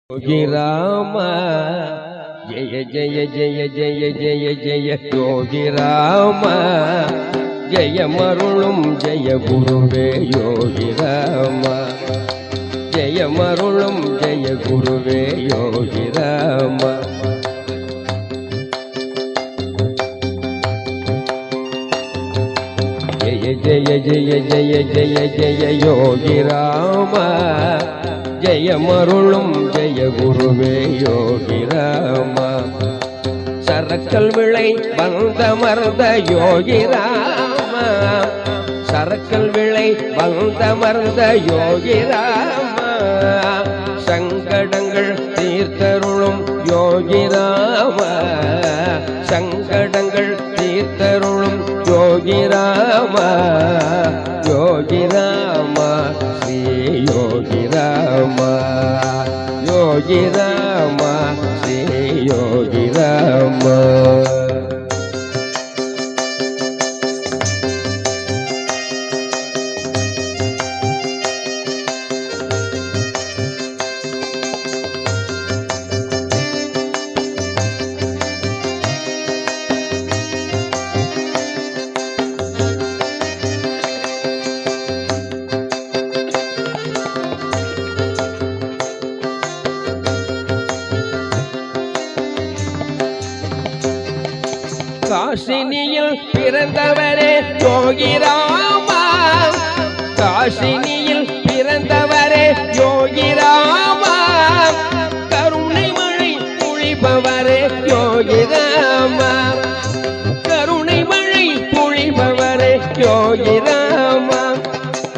योगी राम जय जय जय जय जय जय योगी राम जय मरुळुम जय गुरुवे योगी राम जय मरुळुम जय गुरुवे योगी राम जय जय जय जय जय जय योगी राम जय मरुळुम जय गुरुवे योगी राम सरकल विளை வந்தமர்ந்த யோகி ராம சரக்கல் விளை வந்தமர்ந்த யோகி ராம சங்கடங்கள் தீர்த்தருளும் யோகி ராம சங்கடங்கள் தீர்த்தருளும் யோகி ராம யோகி ராம ஸ்ரீ யோகி ராம योगी राम श्री योगी राम காசினியில் பிறந்தவரே யோகி ராமா காசினியில் பிறந்தவரே யோகி ராமா கருணை மழை பொழிபவரே யோகி ராமா கருணை மழை பொழிபவரே யோகி ராமா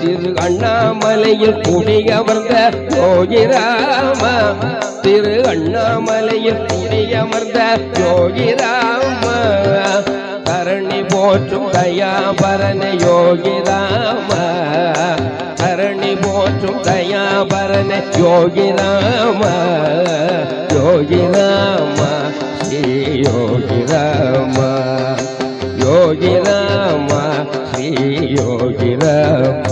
திரு அண்ணாமலையில் குடியமர்ந்த யோகி ராமா திரு அண்ணாமலையில் குடியமர்ந்த யோகி ராமா தரணி போற்றும் தயாபரன யோகி ராம தரணி போற்றும் தயாபரன யோகி ராம யோகி ராம ஸ்ரீ யோகி ராம யோகி ராம ஸ்ரீ யோகி ராம